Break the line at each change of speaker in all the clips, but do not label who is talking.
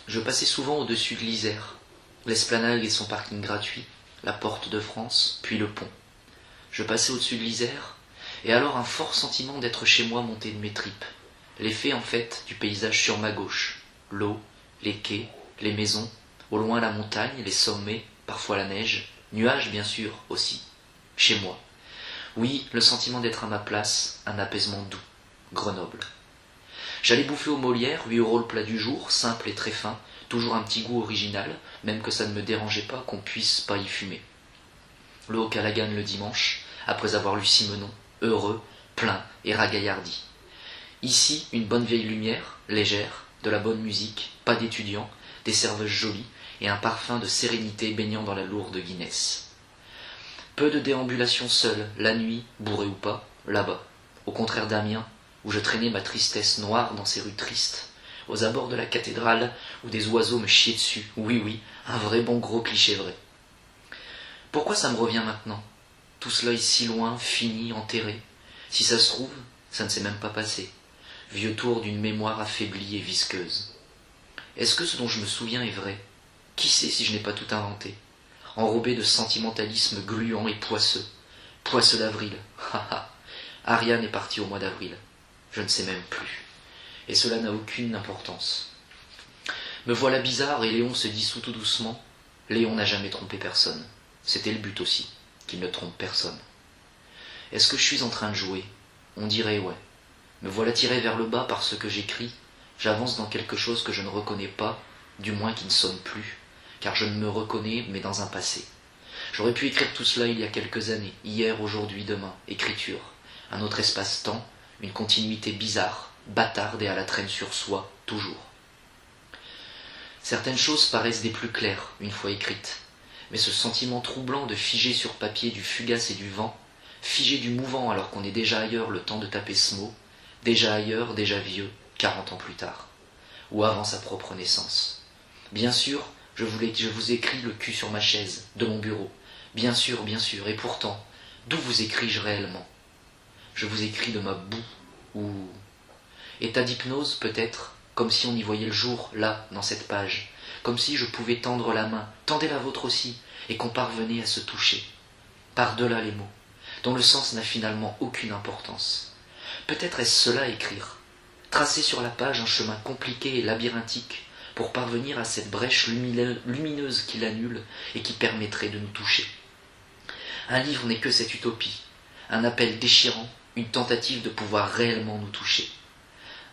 Je passais souvent au-dessus de l'Isère, l'esplanade et son parking gratuit, la porte de France, puis le pont. Je passais au-dessus de l'Isère, et alors un fort sentiment d'être chez moi montait de mes tripes. L'effet, en fait, du paysage sur ma gauche. L'eau, les quais, les maisons, au loin la montagne, les sommets, parfois la neige, nuages bien sûr aussi. Chez moi. Oui, le sentiment d'être à ma place, un apaisement doux. Grenoble. J'allais bouffer au Molière, 8 € le plat du jour, simple et très fin, toujours un petit goût original, même que ça ne me dérangeait pas qu'on puisse pas y fumer. Le Haut-Calagan le dimanche, après avoir lu Simenon, heureux, plein et ragaillardi. Ici, une bonne vieille lumière, légère, de la bonne musique, pas d'étudiants, des serveuses jolies et un parfum de sérénité baignant dans la lourde Guinness. Peu de déambulations seules, la nuit, bourré ou pas, là-bas, au contraire d'Amiens, où je traînais ma tristesse noire dans ces rues tristes, aux abords de la cathédrale où des oiseaux me chiaient dessus, oui, oui, un vrai bon gros cliché vrai. Pourquoi ça me revient maintenant? Tout cela est si loin, fini, enterré. Si ça se trouve, ça ne s'est même pas passé. Vieux tour d'une mémoire affaiblie et visqueuse. Est-ce que ce dont je me souviens est vrai? Qui sait si je n'ai pas tout inventé? Enrobé de sentimentalisme gluant et poisseux. Poisseux d'avril, haha. Ariane est partie au mois d'avril. Je ne sais même plus. Et cela n'a aucune importance. Me voilà bizarre et Léon se dissout tout doucement. Léon n'a jamais trompé personne. C'était le but aussi, qu'il ne trompe personne. Est-ce que je suis en train de jouer? On dirait ouais. Me voilà tiré vers le bas par ce que j'écris. J'avance dans quelque chose que je ne reconnais pas, du moins qui ne sonne plus, car je ne me reconnais mais dans un passé. J'aurais pu écrire tout cela il y a quelques années, hier, aujourd'hui, demain. Écriture, un autre espace-temps, une continuité bizarre, bâtarde et à la traîne sur soi, toujours. Certaines choses paraissent des plus claires, une fois écrites, mais ce sentiment troublant de figer sur papier du fugace et du vent, figer du mouvant alors qu'on est déjà ailleurs le temps de taper ce mot, déjà ailleurs, déjà vieux, 40 ans plus tard, ou avant sa propre naissance. Bien sûr, je vous écris le cul sur ma chaise, de mon bureau, bien sûr, et pourtant, d'où vous écris-je réellement? Je vous écris de ma boue, ou... état d'hypnose peut-être, comme si on y voyait le jour, là, dans cette page, comme si je pouvais tendre la main, tendez la vôtre aussi, et qu'on parvenait à se toucher, par-delà les mots, dont le sens n'a finalement aucune importance. Peut-être est-ce cela écrire, tracer sur la page un chemin compliqué et labyrinthique pour parvenir à cette brèche lumineuse qui l'annule et qui permettrait de nous toucher. Un livre n'est que cette utopie, un appel déchirant, une tentative de pouvoir réellement nous toucher.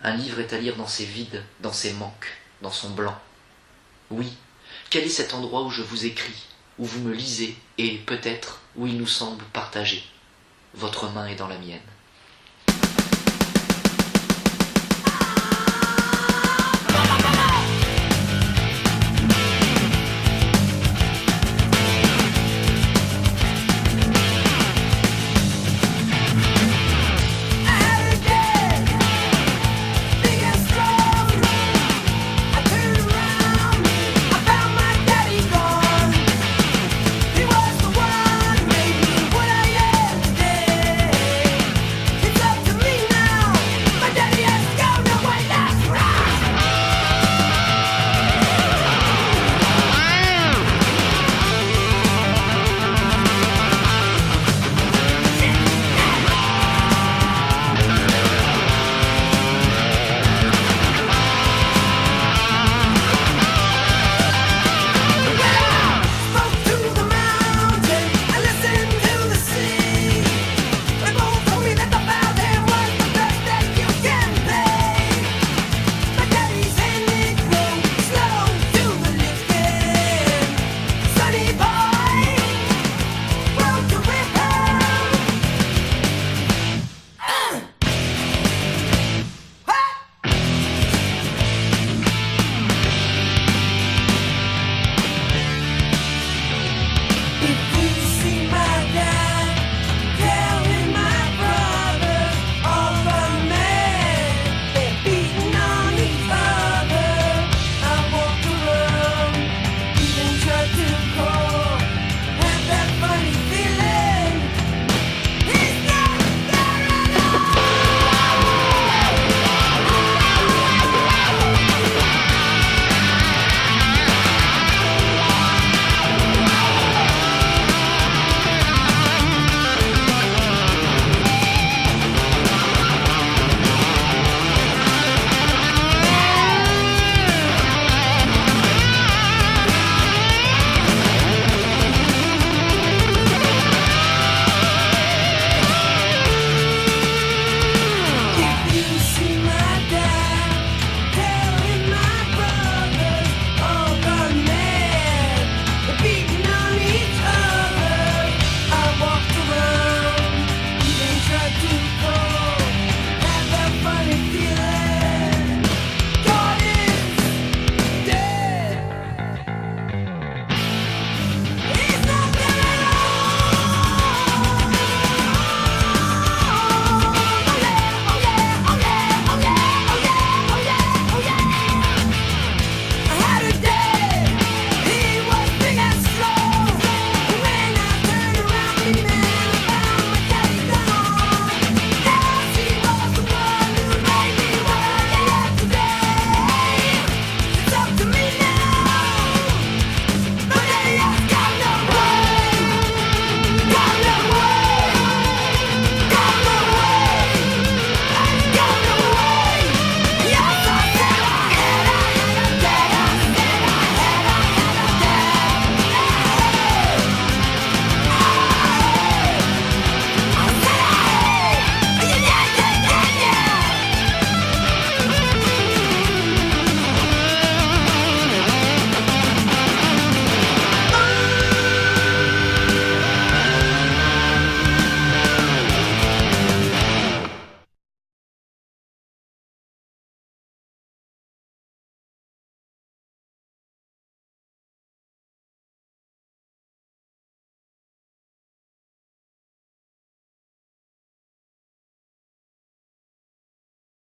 Un livre est à lire dans ses vides, dans ses manques, dans son blanc. Oui, quel est cet endroit où je vous écris, où vous me lisez et, peut-être, où il nous semble partagé? Votre main est dans la mienne.